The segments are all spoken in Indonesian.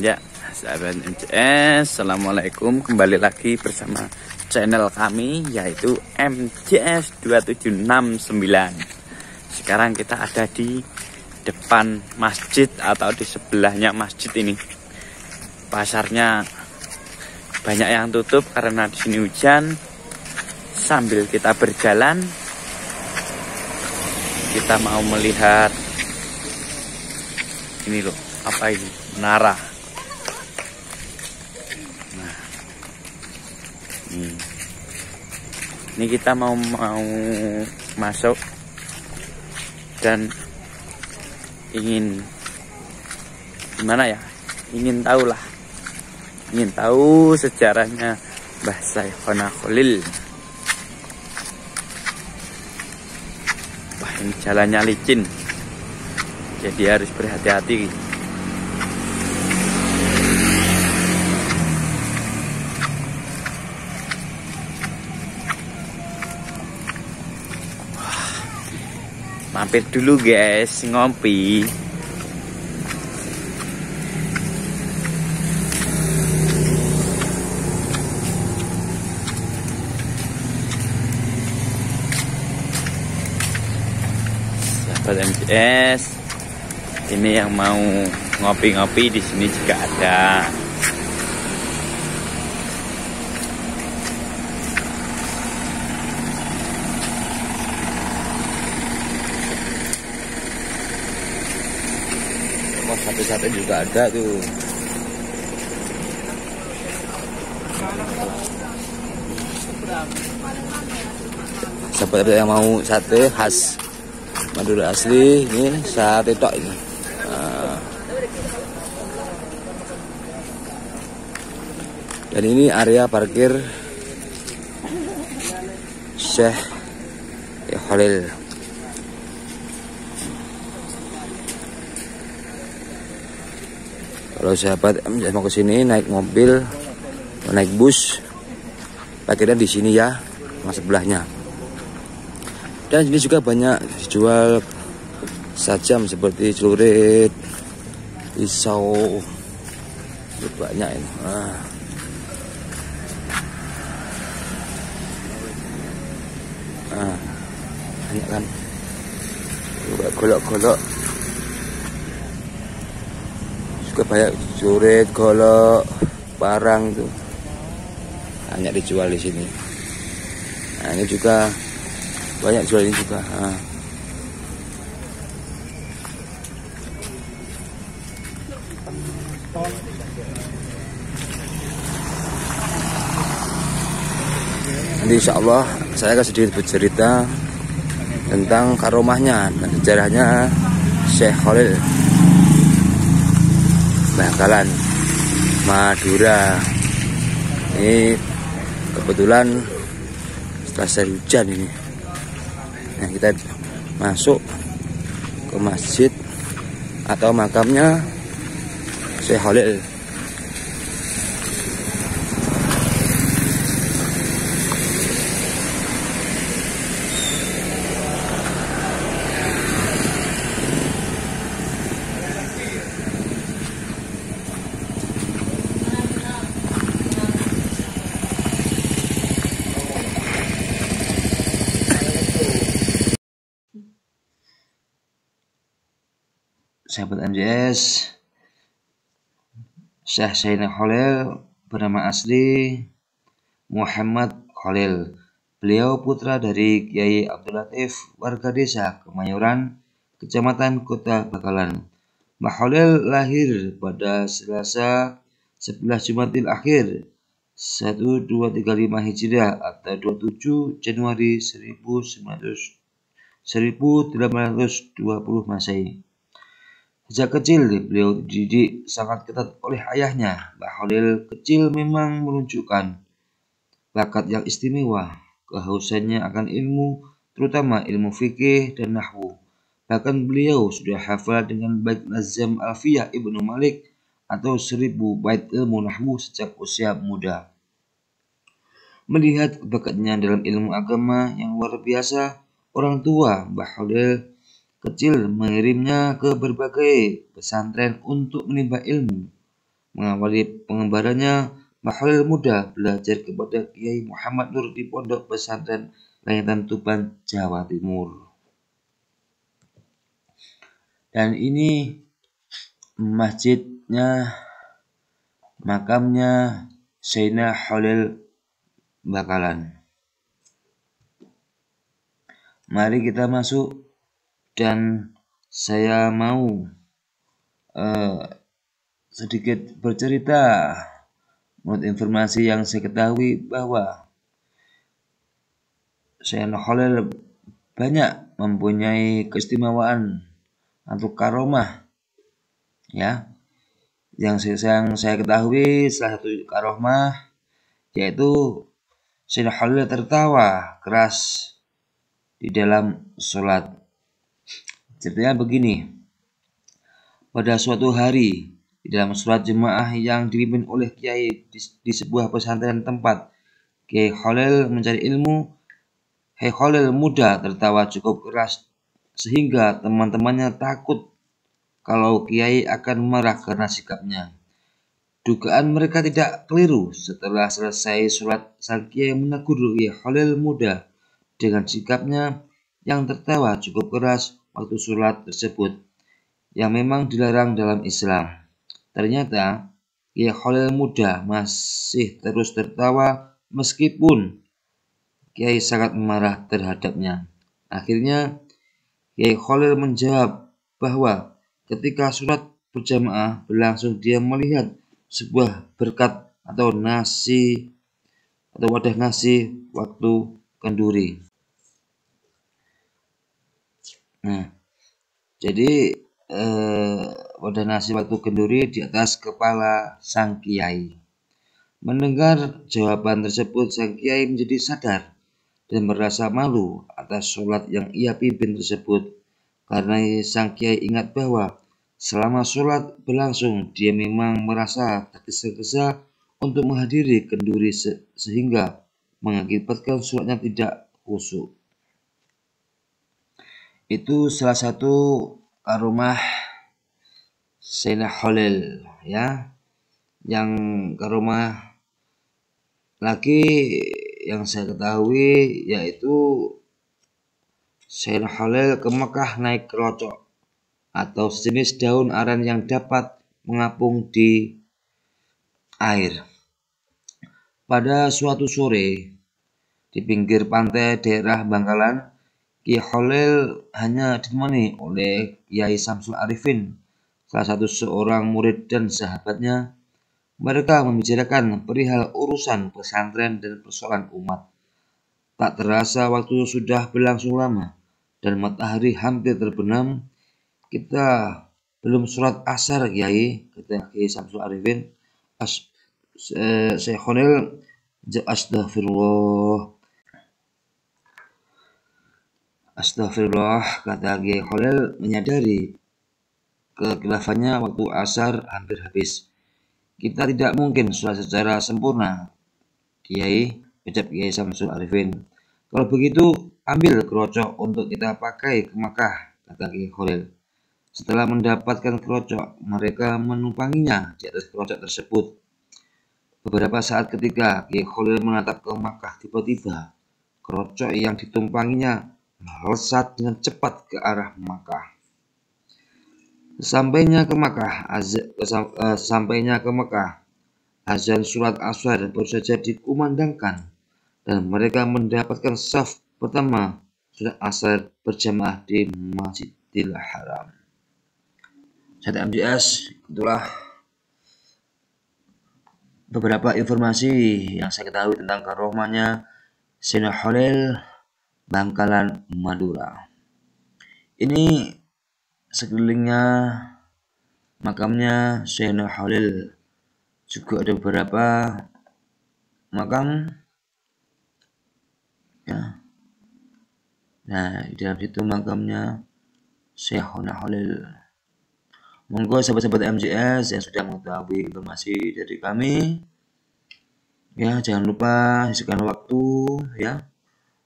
Ya, sahabat MJS, assalamualaikum. Kembali lagi bersama channel kami yaitu MJS 2769. Sekarang kita ada di depan masjid atau di sebelahnya masjid ini. Pasarnya banyak yang tutup karena di sini hujan. Sambil kita berjalan, kita mau melihat ini loh, apa ini? Menara. Nah, ini kita mau masuk dan ingin gimana ya? Ingin tahu sejarahnya Mbah Syekhona Khalil. Wah, ini jalannya licin, jadi harus berhati-hati. Mampir dulu guys, ngopi. Sahabat MJS, ini yang mau ngopi-ngopi di sini juga ada. Satu-satu juga ada tuh. Seperti yang mau sate khas Madura asli, ini sate tok ini. Dan ini area parkir Syekh Khalil. Kalau sahabat mau ke sini naik mobil, naik bus, parkirnya di sini ya, mas sebelahnya. Dan ini juga banyak dijual sajam seperti celurit, pisau, itu banyak ini. Banyak kan, juga golok-golok. Juga banyak celurit, golok, barang tuh banyak dijual di sini. Nah, ini juga banyak jual ini juga. Nanti insya Allah saya akan sedikit bercerita tentang karomahnya dan sejarahnya Syekh Khalil Bangkalan Madura. Ini kebetulan setelah hujan ini. Nah, kita masuk ke masjid atau makamnya Syekh Khalil. Sahabat MJS, Syekh Syekhona Khalil bernama asli Muhammad Khalil. Beliau putra dari Kiai Abdul Latif, warga desa Kemayoran, Kecamatan Kota Bangkalan. Mbah Khalil lahir pada Selasa 11 Jumadil Akhir 1235 Hijriah atau 27 Januari 1820 Masehi. Sejak kecil beliau dididik sangat ketat oleh ayahnya. Mbah Khalil kecil memang menunjukkan bakat yang istimewa, kehausannya akan ilmu, terutama ilmu fikih dan nahwu. Bahkan beliau sudah hafal dengan baik nazam Alfiyah Ibnu Malik atau 1000 bait ilmu nahwu sejak usia muda. Melihat bakatnya dalam ilmu agama yang luar biasa, orang tua Mbah Khalil kecil mengirimnya ke berbagai pesantren untuk menimba ilmu. Mengawali pengembarannya, Mbah Khalil muda belajar kepada Kiai Muhammad Nur di Pondok Pesantren Langitan Tuban, Jawa Timur. Dan ini masjidnya, makamnya Sayyidina Khalil Bangkalan. Mari kita masuk dan saya mau sedikit bercerita menurut informasi yang saya ketahui bahwa Sayyidina Khalil banyak mempunyai keistimewaan atau karomah, ya. Yang saya ketahui salah satu karomah yaitu Sayyidina Khalil tertawa keras di dalam sholat. Ceritanya begini, pada suatu hari di dalam sholat jemaah yang dipimpin oleh kiai di sebuah pesantren tempat Kiai Khalil mencari ilmu, Kiai Khalil muda tertawa cukup keras sehingga teman-temannya takut kalau Kiai akan marah karena sikapnya. Dugaan mereka tidak keliru. Setelah selesai sholat, sang Kiai menegur Kiai Khalil muda dengan sikapnya yang tertawa cukup keras waktu sholat tersebut, yang memang dilarang dalam Islam. Ternyata Kiai Khalil muda masih terus tertawa meskipun Kiai sangat marah terhadapnya. Akhirnya Kiai Khalil menjawab bahwa ketika sholat berjamaah berlangsung dia melihat sebuah berkat atau wadah nasi waktu kenduri. Nah, jadi wadah nasi waktu kenduri di atas kepala sang kiai. Mendengar jawaban tersebut, sang kiai menjadi sadar dan merasa malu atas sholat yang ia pimpin tersebut, karena sang kiai ingat bahwa selama sholat berlangsung dia memang merasa tergesa-gesa untuk menghadiri kenduri sehingga mengakibatkan sholatnya tidak khusyuk. Itu salah satu karomah Sayyidina Khalil, ya. Yang karomah lagi yang saya ketahui yaitu Sayyidina Khalil ke Mekah naik kerocok atau sejenis daun aren yang dapat mengapung di air. Pada suatu sore di pinggir pantai daerah Bangkalan, Kiai Khalil hanya ditemani oleh Kiai Samsul Arifin, salah satu seorang murid dan sahabatnya. Mereka membicarakan perihal urusan pesantren dan persoalan umat. Tak terasa waktu sudah berlangsung lama dan matahari hampir terbenam. Kita belum sholat asar, Kiai, kata Kiai Samsul Arifin. Syekh Khalil, Astagfirullah, kata Kiai Khalil menyadari kekilafannya waktu asar hampir habis. Kita tidak mungkin sholat secara sempurna, Kiai, ucap Kiai Samsul Arifin. Kalau begitu, ambil kerocok untuk kita pakai ke Makkah, kata Kiai Khalil. Setelah mendapatkan kerocok, mereka menumpanginya di atas kerocok tersebut. Beberapa saat ketika Kiai Khalil menatap ke Makkah, tiba-tiba kerocok yang ditumpanginya melesat dengan cepat ke arah Makkah. Sampainya ke Makkah, azan surat asar baru saja dikumandangkan dan mereka mendapatkan saf pertama surat asar berjamaah di Masjidil Haram. Saya MDS, itulah beberapa informasi yang saya ketahui tentang karomahnya Sayyidina Khalil Bangkalan, Madura. Ini sekelilingnya makamnya Sayyidina Khalil. Juga ada beberapa makam, ya. Nah, di dalam situ makamnya Sayyidina Khalil. Monggo sahabat-sahabat MJS yang sudah mengetahui informasi dari kami, ya, jangan lupa sisihkan waktu, ya,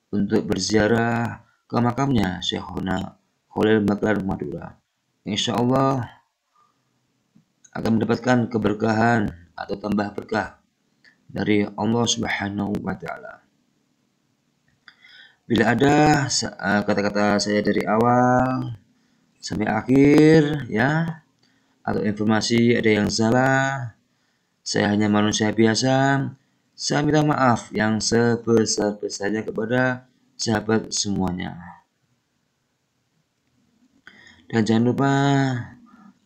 untuk berziarah ke makamnya Sayyidina Khalil Bangkalan, Madura. Insya Allah akan mendapatkan keberkahan atau tambah berkah dari Allah Subhanahu wa taala. Bila ada kata-kata saya dari awal sampai akhir ya, atau informasi ada yang salah, saya hanya manusia biasa. Saya minta maaf yang sebesar-besarnya kepada sahabat semuanya. Dan jangan lupa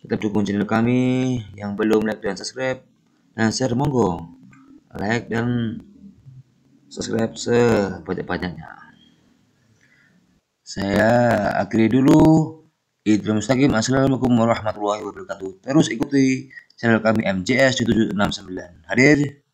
tetap dukung channel kami. Yang belum like dan subscribe dan share, monggo like dan subscribe sebanyak-banyaknya. Saya akhiri dulu. Idul Mustaqim. Assalamualaikum warahmatullahi wabarakatuh. Terus ikuti channel kami MJS 769. Hadir.